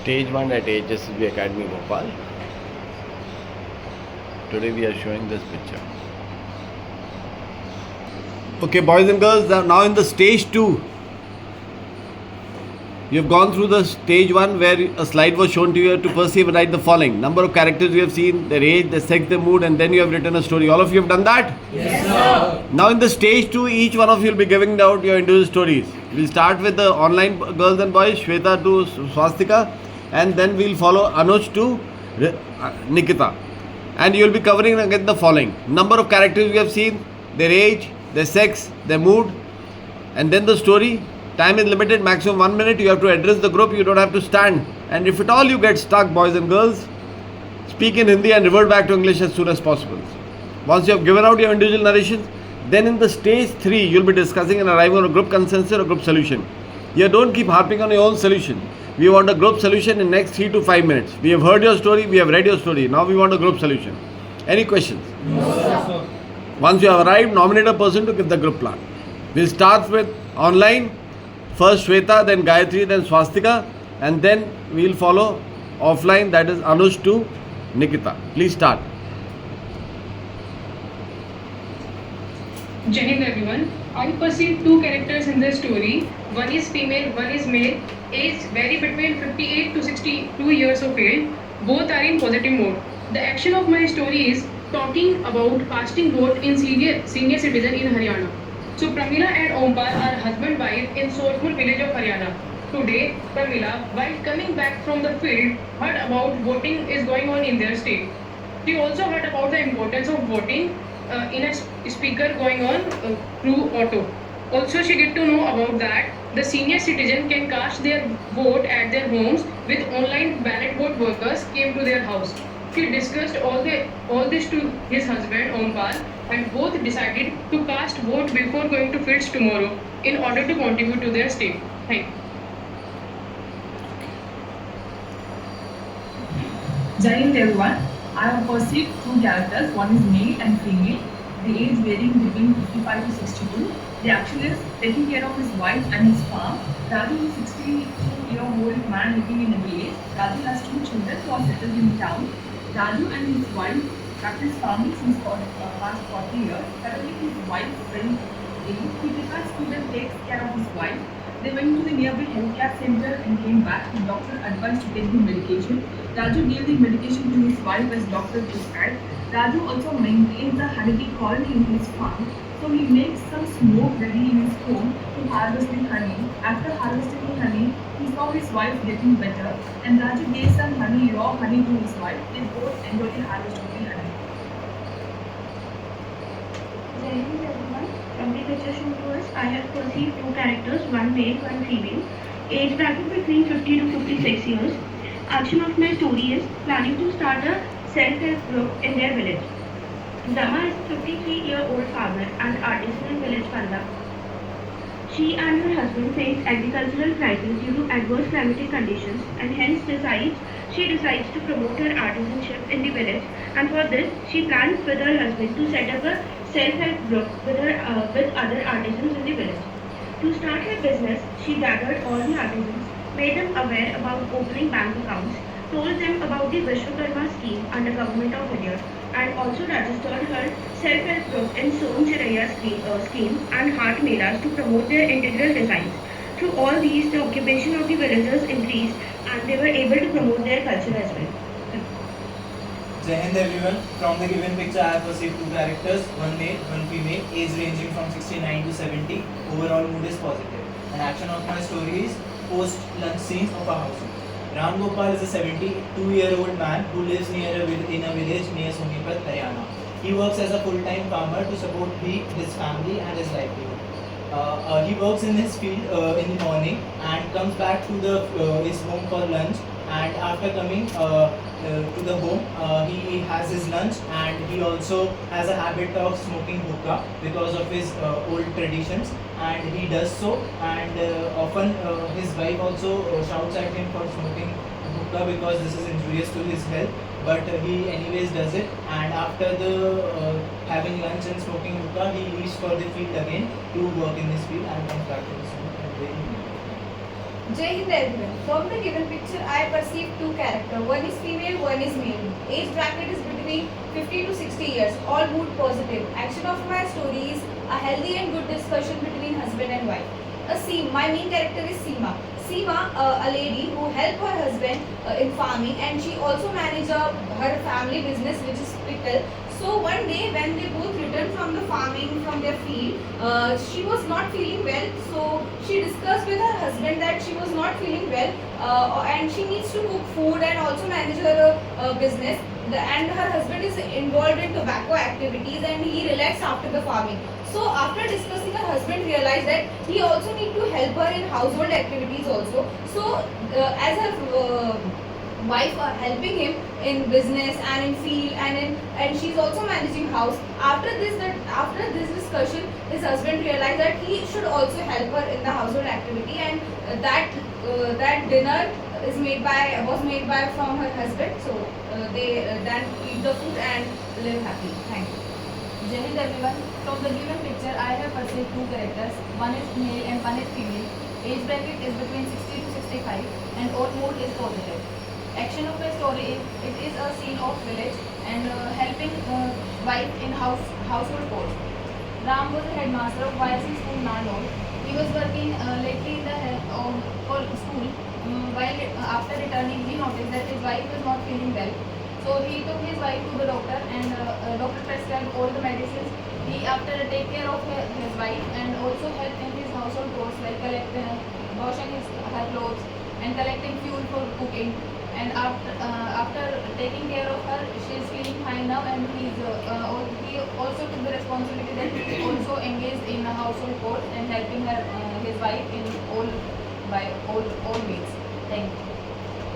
Stage 1 at SSB Academy Bhopal. Today we are showing this picture. Okay, boys and girls, now in the stage 2. You have gone through the stage 1 where a slide was shown to you to perceive and write the following. Number of characters you have seen, their age, their sex, their mood, and then you have written a story. All of you have done that? Yes, sir. Now in the stage 2, each one of you will be giving out your individual stories. We'll start with the online girls and boys, Shweta to Swastika, and then we'll follow Anuj to Nikita. And you will be covering again the following. Number of characters you have seen, their age, their sex, their mood, and then the story. Time is limited, maximum 1 minute. You have to address the group, you don't have to stand. And if at all you get stuck, boys and girls, speak in Hindi and revert back to English as soon as possible. Once you have given out your individual narrations, then in the stage 3, you'll be discussing and arriving on a group consensus or group solution. Here, don't keep harping on your own solution. We want a group solution in next 3 to 5 minutes. We have heard your story, we have read your story. Now we want a group solution. Any questions? No, sir. Once you have arrived, nominate a person to give the group plan. We'll start with online. First Shweta, then Gayatri, then Swastika, and then we'll follow offline, that is Anuj to Nikita. Please start. Jai Hind everyone. I perceive two characters in the story. One is female, one is male. Age vary between 58 to 62 years of age. Both are in positive mode. The action of my story is talking about casting vote in senior citizen in Haryana. So Pramila and Ompar are husband-wife in Sourpur village of Haryana. Today, Pramila, while coming back from the field, heard about voting is going on in their state. She also heard about the importance of voting in a speaker going on through auto. Also, she get to know about that the senior citizen can cast their vote at their homes with online ballot vote workers came to their house. She discussed all this to his husband Ompar, and both decided to cast vote before going to fields tomorrow in order to contribute to their state. Thank you. Jai Hind everyone. I have perceived two characters, one is male and female. The age varying between 55 to 62. The action is taking care of his wife and his farm. Raju is a 62-year-old man living in a village. Raju has two children who are settled in town. Raju and his wife practice farming since past 40 years. Currently his wife is very ill. He prefers food and takes care of his wife. They went to the nearby healthcare center and came back. The doctor advised to take the medication. Raju gave the medication to his wife as doctor prescribed. Raju also maintains a honeybee colony in his farm. So he makes some smoke ready in his home to harvest the honey. After harvesting the honey, he saw his wife getting better, and Raju gave some honey, raw honey to his wife. They both enjoyed the harvest of the honey. Jai Hind everyone. From the picture shown to us, I have perceived two characters, one male, one female. Age bracket between 50 to 56 years. Action of my story is planning to start a self-help group in their village. Dama is a 53-year-old farmer and artisan in village Panda. She and her husband face agricultural crisis due to adverse climatic conditions, and hence she decides to promote her artisanship in the village, and for this she plans with her husband to set up a self-help group with other artisans in the village. To start her business, she gathered all the artisans, made them aware about opening bank accounts, told them about the Vishwakarma scheme under Government of India, and also registered her self-help group in Son Chiraiya scheme and Heart Melas to promote their integral designs. Through all these, the occupation of the villagers increased, and they were able to promote their culture as well. Jai Hind everyone. From the given picture, I have perceived two characters, one male, one female, age ranging from 69 to 70. Overall mood is positive. And action of my story is post-lunch scenes of a house. Ram Gopal is a 72-year-old man who lives in a village near Sonipat, Haryana. He works as a full-time farmer to support his family and his livelihood. He works in his field in the morning and comes back to his home for lunch. And after coming to the home, he has his lunch, and he also has a habit of smoking hookah because of his old traditions, and he does so, and often his wife also shouts at him for smoking hookah because this is injurious to his health, but he anyways does it. And after having lunch and smoking hookah, he leaves for the field again to work in this field and comes back to his home every evening. Jai Hind everyone. From the given picture, I perceive two characters. One is female, one is male. Age bracket is between 50 to 60 years. All mood positive. Action of my story is a healthy and good discussion between husband and wife. My main character is Seema. Seema, a lady who helped her husband in farming, and she also managed her family business, which is pickle. So one day when they both returned from the farming from their field, she was not feeling well. So she discussed with her husband that she was not feeling well and she needs to cook food and also manage her business. And her husband is involved in tobacco activities and he relaxed after the farming. So after discussing, her husband realized that he also need to help her in household activities also. So as her wife helping him in business and in field and she's also managing house. After this discussion, his husband realized that he should also help her in the household activity, and that dinner was made by from her husband. So they then eat the food and live happy. Thank you. Jai Hind everyone. From the given picture, I have perceived two characters. One is male and one is female. Age bracket is between 60 to 65 and all mood is positive. Action of my story is it is a scene of village and helping wife in household chores. Ram was a headmaster of YSC school Narnold. He was working lately in the school. While after returning, he noticed that his wife was not feeling well. So he took his wife to the doctor and doctor prescribed all the medicines. He after take care of his wife and also help in his household chores like washing her clothes and collecting fuel for cooking. And after taking care of her, she is feeling fine now, and he also took the responsibility that he also engaged in a household chores and helping his wife in all means. Thank you.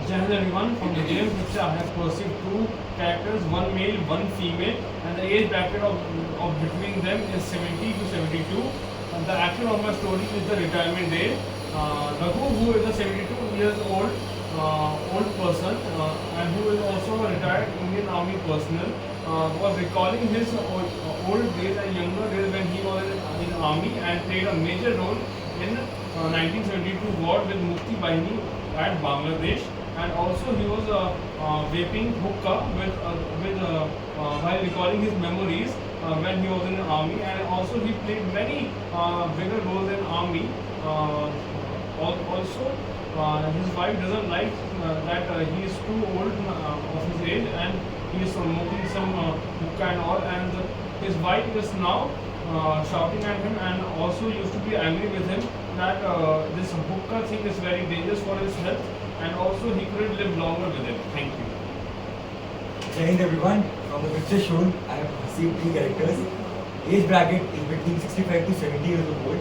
Jai Hind everyone. From the given picture, I have perceived two characters, one male, one female, and the age bracket of between them is 70 to 72. And the action of my story is the retirement day. Raghu, who is a 72 years old person and who is also a retired Indian Army personnel, was recalling his old days and younger days when he was in Army and played a major role in 1972 war with Mukti Bahini at Bangladesh. And also he was vaping hookah while recalling his memories when he was in the army, and also he played many bigger roles in army. Also, his wife doesn't like that he is too old of his age and he is smoking some hookah and all, and his wife is now shouting at him and also used to be angry with him that this hookah thing is very dangerous for his health, and also he couldn't live longer with it. Thank you. Jai Hind everyone. From the picture shown, I have perceived two characters. Age bracket is between 65 to 70 years old.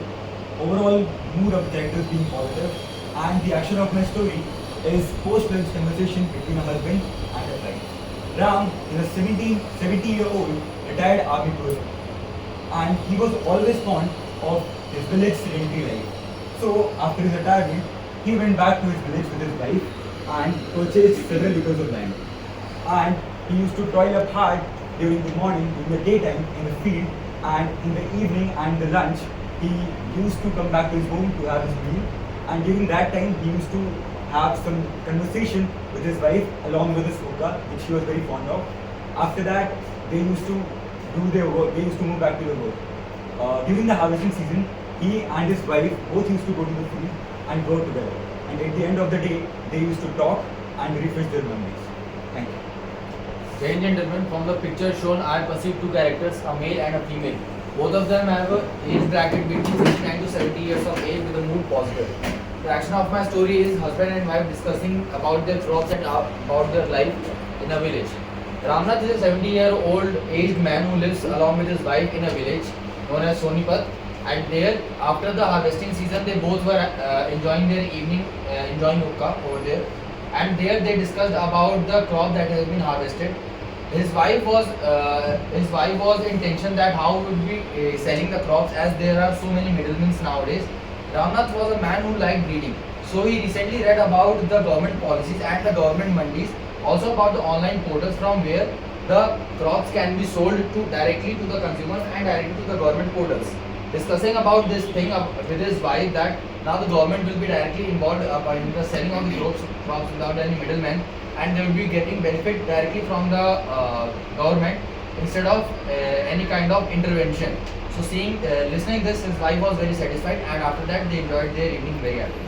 Overall mood of the characters being positive, and the action of my story is post-lunch conversation between a husband and a wife. Ram is a 70-year-old retired army person, and he was always fond of his village sedentary life. So after his retirement, he went back to his village with his wife and purchased several acres of land. And he used to toil up hard during the morning, in the daytime in the field, and in the evening and the lunch, he used to come back to his home to have his meal. And during that time, he used to have some conversation with his wife along with his hookah, which he was very fond of. After that, they used to do their work, they used to move back to their work. During the harvesting season, he and his wife both used to go to the field and work together. And at the end of the day, they used to talk and refresh their memories. Thank you. Ladies and gentlemen, from the picture shown, I perceive two characters, a male and a female. Both of them have an age bracket between 69 to 70 years of age with a mood positive. The action of my story is husband and wife discussing about their crops and about their life in a village. Ramnath is a 70-year-old aged man who lives along with his wife in a village known as Sonipat. And there, after the harvesting season, they both were enjoying their evening, enjoying hookah over there. And there they discussed about the crop that has been harvested. His wife was in tension that how would be selling the crops as there are so many middlemen nowadays. Ramnath was a man who liked reading. So he recently read about the government policies and the government mandis, also about the online portals from where the crops can be sold directly to the consumers and directly to the government portals. Discussing about this thing with his wife that Now the government will be directly involved in the selling of the crops without any middlemen, and they will be getting benefit directly from the government instead of any kind of intervention. So listening this, his wife was very satisfied, and after that they enjoyed their evening very happily.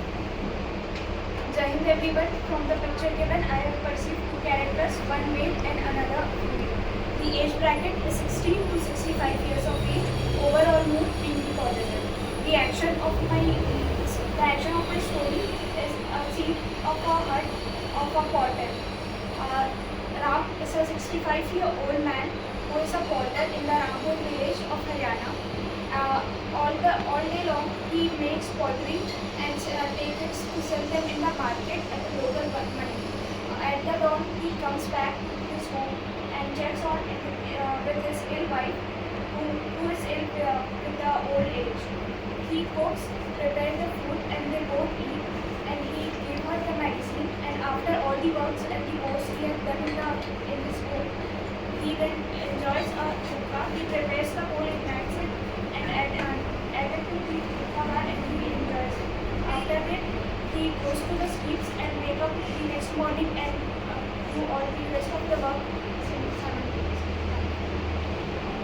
Jai Hind everyone. From the picture given, I have perceived two characters, one male and another female. The age bracket is 16 to 65 years of age. Overall mood being positive. The action of my story is a scene of a hut of a potter. Ram is a 65-year-old man who is a potter in the Rampur village of Haryana. All day long he makes pottery and takes it to sell them in the market at the local money. At the dawn he comes back to his home and checks on with his ill wife who is ill with the old age. He cooks, prepares the food and they both eat and he gives her the medicine, and after all the works and the chores he has done in his home, he then enjoys a hookah. He prepares the whole, ignites it and add it to the hookah and he enjoys it. After that he goes to the sleeps and wake up the next morning and do all the rest of the work simultaneously.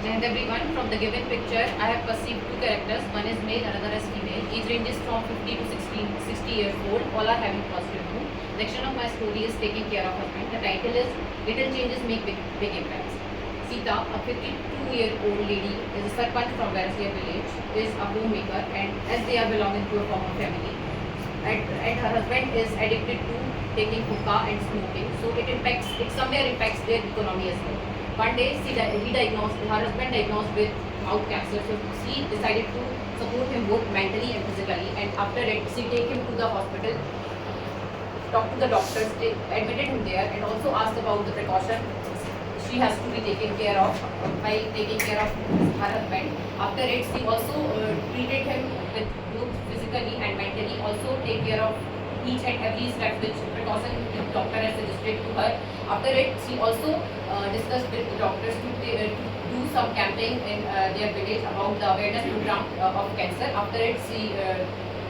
And everyone, from the given picture, I have perceived two characters. One is male, another is female. Age ranges from 50 to 60 years old. All are having positive mood. The action of my story is taking care of husband. The title is Little Changes Make Big Impacts. Sita, a 52-year-old lady, is a sarpanch from Madhya village, is a homemaker, and as they are belonging to a common family, and her husband is addicted to taking hookah and smoking, so it somewhere impacts their economy as well. One day, her husband diagnosed with mouth cancer, so she decided to support him both mentally and physically, and after it, she take him to the hospital, talked to the doctors, admitted him there, and also asked about the precaution she has to be taken care of by taking care of her husband. After it, she also treated him with both physically and mentally, also take care of each and every step which precaution the doctor has suggested to her. After it, she also discussed with the doctors to do some campaign in their village about the awareness program of cancer. After it, she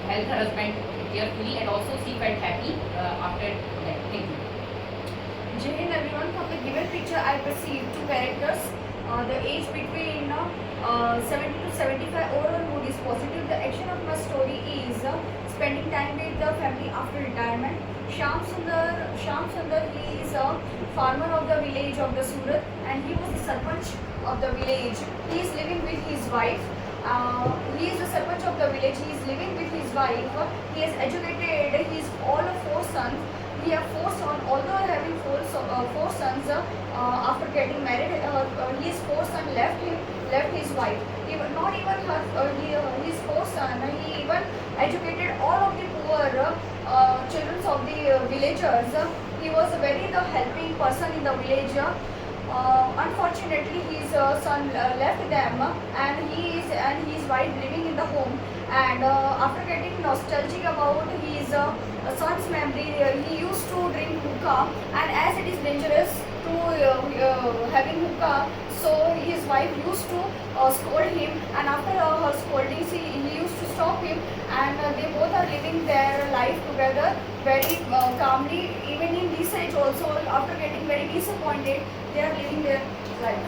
helped her husband carefully and also she felt happy after that. Thank you. Jai Hind everyone. From the given picture, I perceive two characters. The age between 70 to 75. Overall mood is positive. The action of my story is spending time with the family after retirement. Shyam Sundar, he is a farmer of the village of the Surat, and he was the sarpanch of the village. He is living with his wife. He is the sarpanch of the village. He is living with his wife. He has educated his all of four sons. He has four sons. Although having four sons, after getting married, his four sons left his wife. Not even his four sons. He even educated all of the poor children of the villagers. He was a very helping person in the village. Unfortunately, his son left them, and his wife living in the home. And after getting nostalgic about his son's memory, he used to drink hookah, and as it is dangerous to having hookah, so his wife used to scold him, and after her scolding, he used to stop him, and they both are living their life together very calmly. Even in this age also, after getting very disappointed, they are living their life.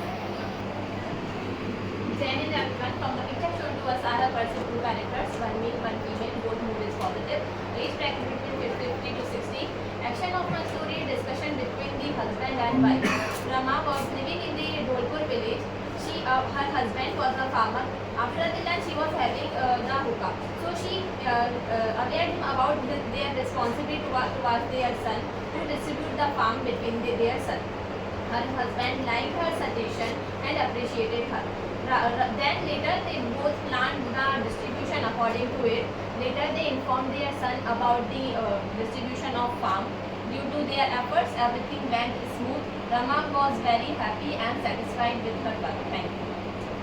Jai Hind everyone. From the picture shown to us, I have perceived two characters, one male, one female, both mood is positive. Age bracket between 50 to 60. Action of my story, discussion between the husband and wife. Rama was living in the Dholpur village. Her husband was a farmer. After the lunch, she was having the hookah. So she awared him about their responsibility towards their son to distribute the farm between their son. Her husband liked her suggestion and appreciated her. Then later they both planned the distribution according to it. Later they informed their son about the distribution of farm. Due to their efforts, everything went smooth. Rama was very happy and satisfied with her work. Thank you.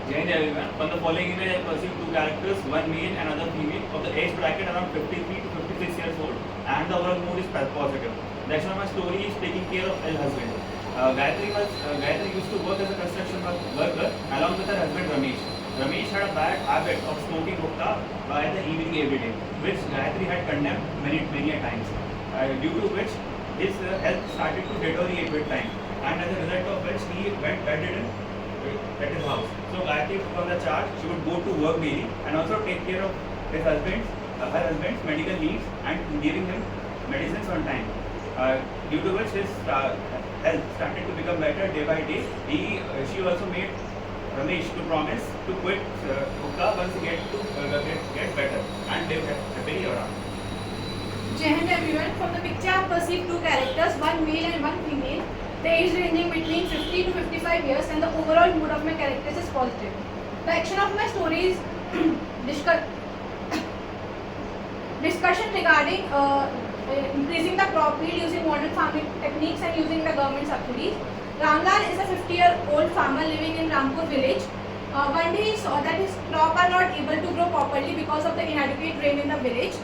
Jai Hind everyone. From the following image, I perceive two characters, one male and another female, of the age bracket around 53 to 56 years old, and the overall mood is positive. The action of my story is taking care of her husband. Gayatri used to work as a construction worker along with her husband Ramesh. Ramesh had a bad habit of smoking hookah by the evening every day, which Gayatri had condemned many a times, due to which his health started to deteriorate with time, and as a result of which he went bedridden at his house. So Gayatri took on the charge. She would go to work daily and also take care of her husband's medical needs and giving him medicines on time. Due to which his health started to become better day by day. She also made Ramesh to promise to quit hookah once he get better and live happily ever after. Jai Hind everyone. From the picture I have perceived two characters, one male and one female. The age ranging between 50 to 55 years and the overall mood of my characters is positive. The action of my story is discussion regarding increasing the crop yield using modern farming techniques and using the government subsidies. Ramlal is a 50-year-old farmer living in Rampur village. One day he saw that his crop are not able to grow properly because of the inadequate rain in the village.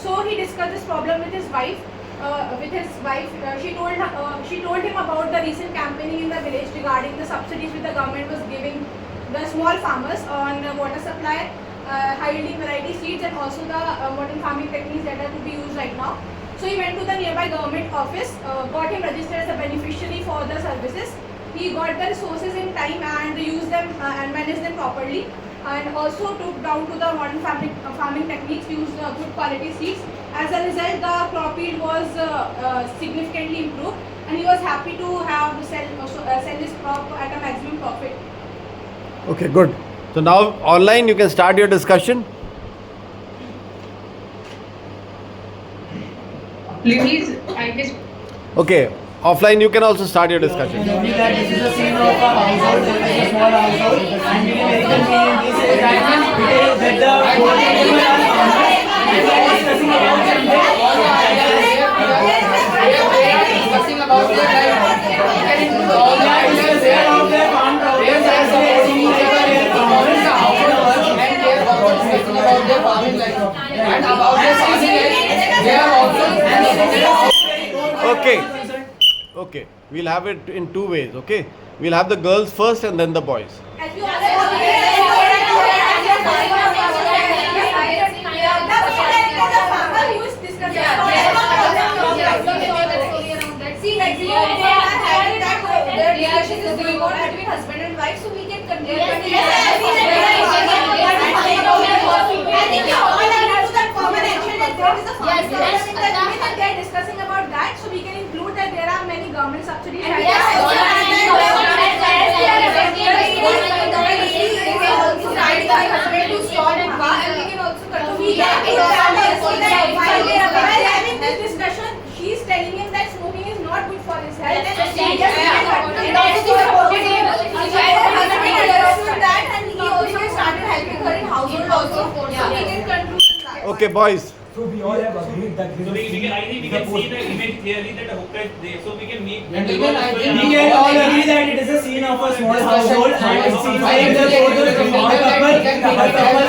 So he discussed this problem with his wife. She told him about the recent campaigning in the village regarding the subsidies which the government was giving the small farmers on water supply, high yielding variety seeds, and also the modern farming techniques that are to be used right now. So he went to the nearby government office, got him registered as a beneficiary for the services. He got the resources in time and used them and managed them properly, and also took down to the modern farming techniques, used good quality seeds. As a result, the crop yield was significantly improved, and he was happy to have sell his crop at a maximum profit. Okay, good. So now online you can start your discussion. Please, I just Okay, offline you can also start your discussion. This is a scene of a household, there is a small household, and we can make the scene in this way that the four people are farmers, and they are discussing about Discussing about their life. You can include all the ideas there. They are supporting each other in performing the household work, and they are also discussing about their farming life. And about their farming life, they are also Okay, we'll have it in two ways. Okay, we'll have the girls first and then the boys. As you already See, like they are having that their discussion is going on between husband and wife, so we can continue. I think all agree to that common action that there is a farming problem in the women and they are discussing about that, so we can include that there are many government subsidies. She's telling him that smoking is not good for his health, and she understood that, and he also started helping her in household also. So we can conclude that. Okay, boys. So we all have agreed that So I think we can see the image clearly that a hookah is there, so we can make. We can all agree that it is a scene of a small household, and it seems like the couple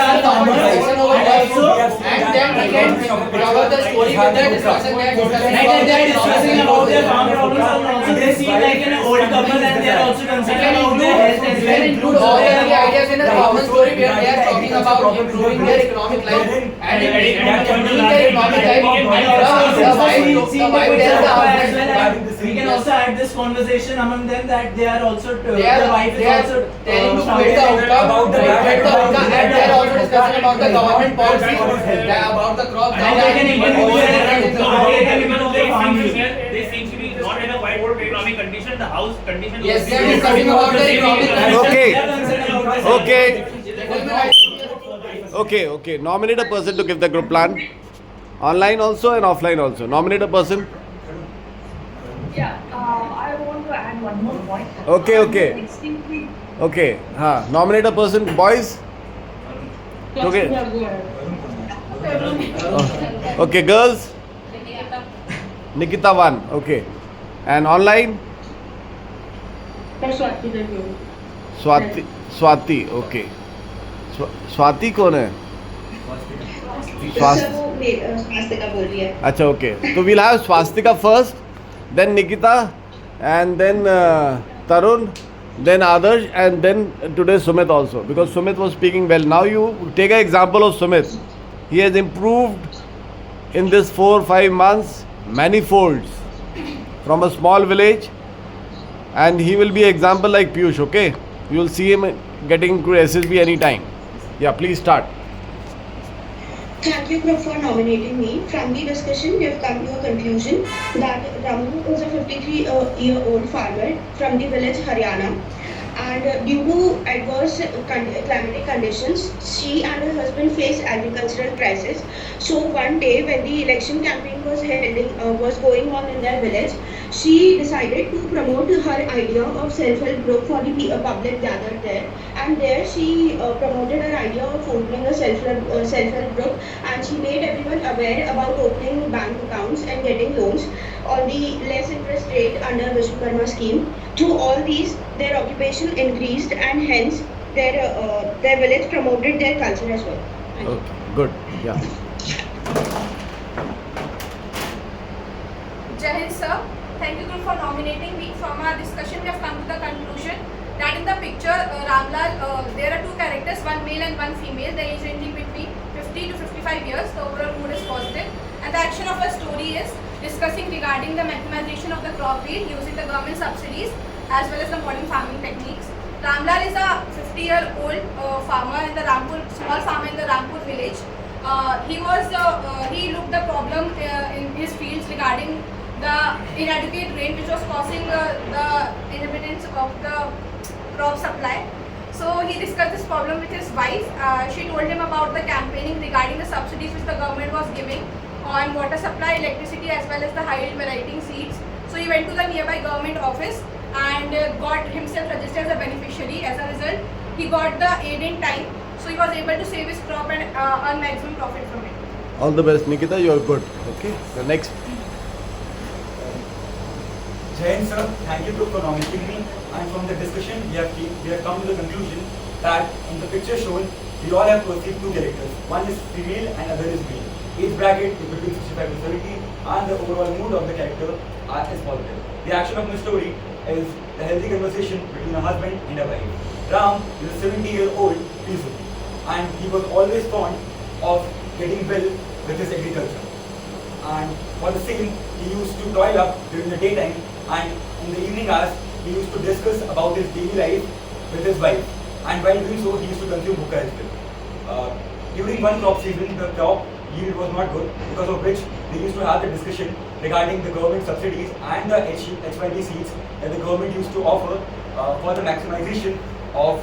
are farmers, and also and then we can cover the story with the discussion they are discussing and they are discussing about their farm problems, and also they seem like an old couple, and they are also concerned about their health as We can well. include all their ideas in a common story where they are talking about improving their economic life and improving their economic life. We can also add this conversation among them that they are also the They wife is are also telling to quit the hookah, and they are also discussing about the government policy, about the crop. How they can even do They seem to be not in a quite good economic condition. The house condition. Yes, they are discussing about the economic Okay. Okay. Nominate a person to give the group plan. Online also and offline also. Nominate a person. Yeah, I want to add one more point. Okay. Extremely Okay. Nominate a person. Boys. Okay. Okay. Girls. Nikita 1. Okay. And online. Swati. Okay. Swati कौन है? स्वास्तिका बोल रही है. अच्छा, okay. So we'll have Swastika first, then Nikita, and then Tarun, then Adarsh, and then today Sumit also, because Sumit was speaking well. Now you take an example of Sumit. He has improved in this 4 5 months many folds from a small village, and he will be example like Piyush. Okay, you will see him getting to SSB anytime. Yeah, please start. Thank you, Group, for nominating me. From the discussion, we have come to a conclusion that Ramu is a 53-year-old farmer from the village Haryana. And due to adverse climatic conditions, she and her husband faced agricultural crisis. So one day, when the election campaign was going on in their village, she decided to promote her idea of self-help group for the public gathered there. And there she promoted her idea of opening a self-help group, and she made everyone aware about opening bank accounts and getting loans on the less interest rate under Vishwakarma scheme. Through all these, their occupation increased, and hence their village promoted their culture as well. Okay, good. Yeah. Jai Hind, sir. Thank you, Guru, for nominating me. From our discussion, we have come to the conclusion that in the picture, Ramlal, there are two characters, one male and one female. The age ranging between 50 to 55 years. The overall mood is positive, and the action of our story is discussing regarding the mechanization of the crop yield using the government subsidies as well as the modern farming techniques. Ramlal is a 50-year-old farmer in the small farmer in the Rampur village. He looked the problem in his fields regarding the inadequate rain, which was causing the inhibitions of the crop supply. So he discussed this problem with his wife. She told him about the campaigning regarding the subsidies which the government was giving on water supply, electricity, as well as the high yield variety seeds. So he went to the nearby government office and got himself registered as a beneficiary. As a result, he got the aid in time, so he was able to save his crop and earn maximum profit from it. All the best, Nikita. You are good. Okay. The next. Jai Hind, sir. Thank you for nominating me. And from the discussion, we have come to the conclusion that in the picture shown, we all have perceived two characters. One is female and other is male. Age bracket is between 65 to 70, and the overall mood of the character is positive. The action of the story is the healthy conversation between a husband and a wife. Ram is a 70-year-old peasant, and he was always fond of getting well with his agriculture. And for the same, he used to toil up during the daytime, and in the evening hours, he used to discuss about his daily life with his wife. And while doing so, he used to consume hookah as well. During one crop season, the crop yield was not good, because of which they used to have the discussion regarding the government subsidies and the HYD seeds that the government used to offer for the maximization of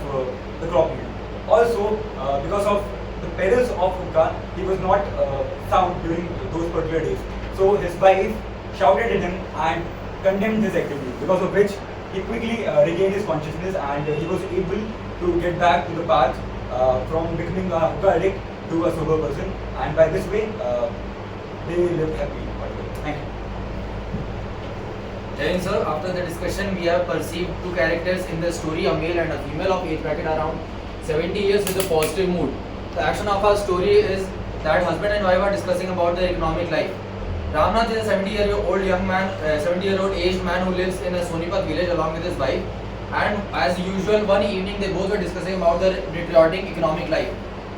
the crop yield. Also, because of the perils of hookah, he was not sound during those particular days. So his wife shouted at him and condemned his activity, because of which he quickly regained his consciousness, and he was able to get back to the path from becoming a hookah addict to a sober person, and by this way they lived happy. Thank you. Jai Hind, sir. After the discussion, we have perceived two characters in the story, a male and a female of age bracket around 70 years with a positive mood. The action of our story is that husband and wife are discussing about their economic life. Ramnath is a 70-year-old young man, 70-year-old aged man who lives in a Sonipat village along with his wife. And as usual, one evening they both were discussing about their deteriorating economic life.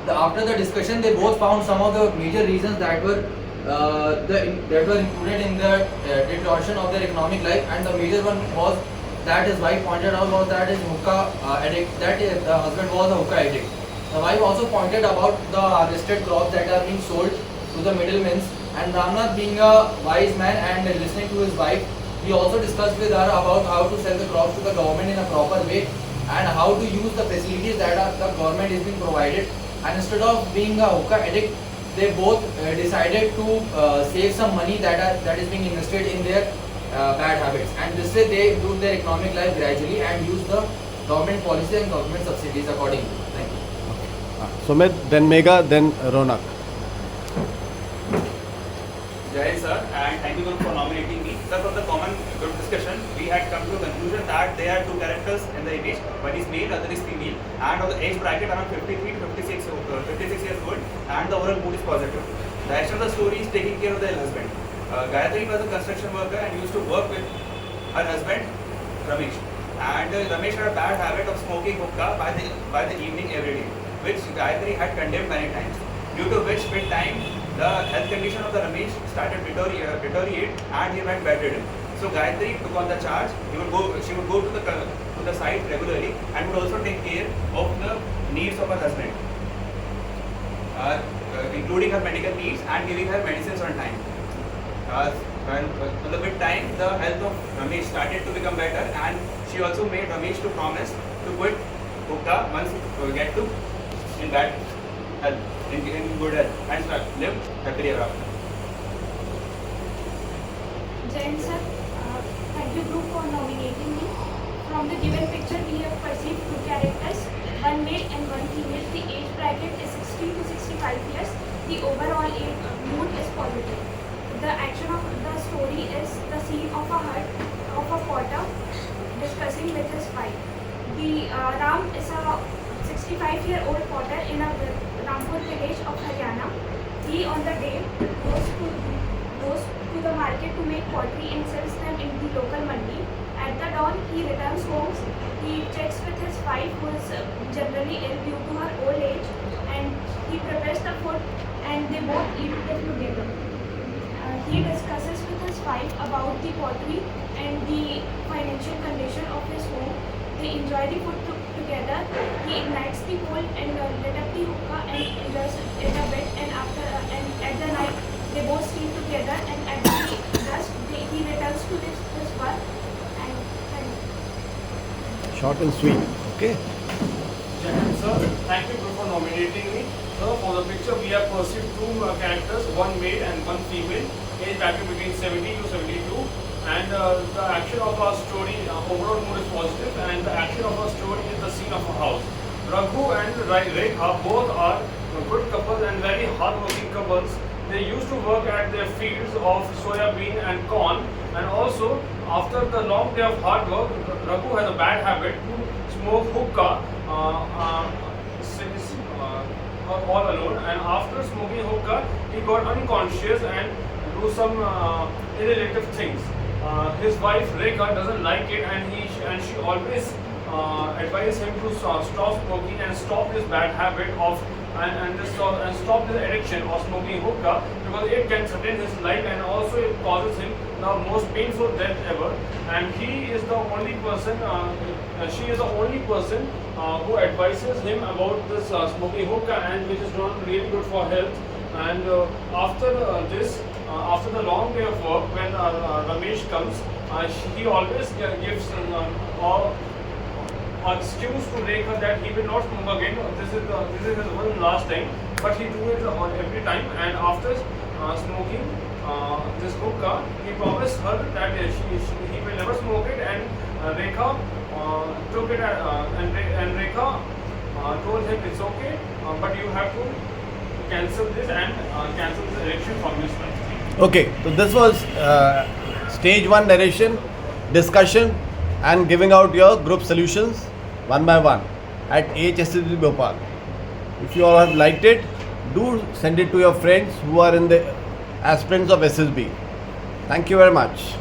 After the discussion, they both found some of the major reasons that were included in the deterioration of their economic life, and the major one was that his wife pointed out was that his hookah addict, that the husband was a hookah addict. The wife also pointed about the harvested crops that are being sold to the middlemen, and Ramnath, being a wise man and listening to his wife, he also discussed with her about how to sell the crops to the government in a proper way and how to use the facilities that the government is being provided. And instead of being a hookah addict, they both decided to save some money that is being invested in their bad habits. And this way they improve their economic life gradually and use the government policy and government subsidies accordingly. Thank you. Sumit, then Megha, then Ronak. Jai sir, and thank you for nominating me. Sir, from the common group discussion, we had come to a conclusion that there are two characters in the image. One is male, other is female, and of the age bracket around 53 to 56 years old, and the overall mood is positive. The action of the story is taking care of their husband. Gayatri was a construction worker and used to work with her husband, Ramesh. and Ramesh had a bad habit of smoking hookah by the evening every day, which Gayatri had condemned many times. Due to which, with time, the health condition of the Ramesh started deteriorate and he went bedridden. So Gayatri took on the charge. She would go to the site regularly and would also take care of the needs of her husband, including her medical needs and giving her medicines on time. And with time, the health of Ramesh started to become better, and she also made Ramesh to promise to quit hookah once he get to in bad health, in good health, and live happily ever after. Jain sir, thank you group for nominating me. From the given picture, we have perceived two characters, one male and one female. The age bracket is 16 to 65 years. The overall mood is positive. The action of the story is the scene of a hut of a potter discussing with his wife. The Ram is a 65-year-old potter in a Rampur village of Haryana. He on the day goes to the market to make pottery and sells them in the local mandi. At the dawn, he returns home. He checks with his wife, who is generally ill due to her old age, and he prepares the food and they both eat it together. He discusses with his wife about the pottery and the financial condition of his home. They enjoy the food together. He ignites the coal and lit up the hookah and enjoys it a bit. And at the night, they both sleep together. And at the dusk, he returns to his work. Short and sweet. Okay. Jahan sir, thank you for nominating me. Sir, for the picture we have perceived two characters, one male and one female, age bracket between 70 to 72. And the action of our story, overall mood is positive, and the action of our story is the scene of a house. Raghu and Rekha both are good couples and very hard-working couples. They used to work at their fields of soya bean and corn, and also after the long day of hard work, Raghu has a bad habit to smoke hookah all alone, and after smoking hookah, he got unconscious and do some irrelative things. His wife Rekha doesn't like it, and she always advises him to stop smoking and stop this bad habit of and stop this addiction of smoking hookah, because it can threaten his life and also it causes him the most painful death ever. And he is the only person, she is the only person who advises him about this smoking hookah, and which is not really good for health. And after after the long day of work, when Ramesh comes, he always gives excuse to Rekha that he will not smoke again. This is his one last time, but he do it on every time. And after smoking this hookah, he promised her that he will never smoke it. And Rekha took it, and Rekha told him it's okay, but you have to cancel this and cancel this election from this life. Okay, so this was stage 1 narration, discussion, and giving out your group solutions one by one at SSB Bhopal. If you all have liked it, do send it to your friends who are in the aspirants of SSB. Thank you very much.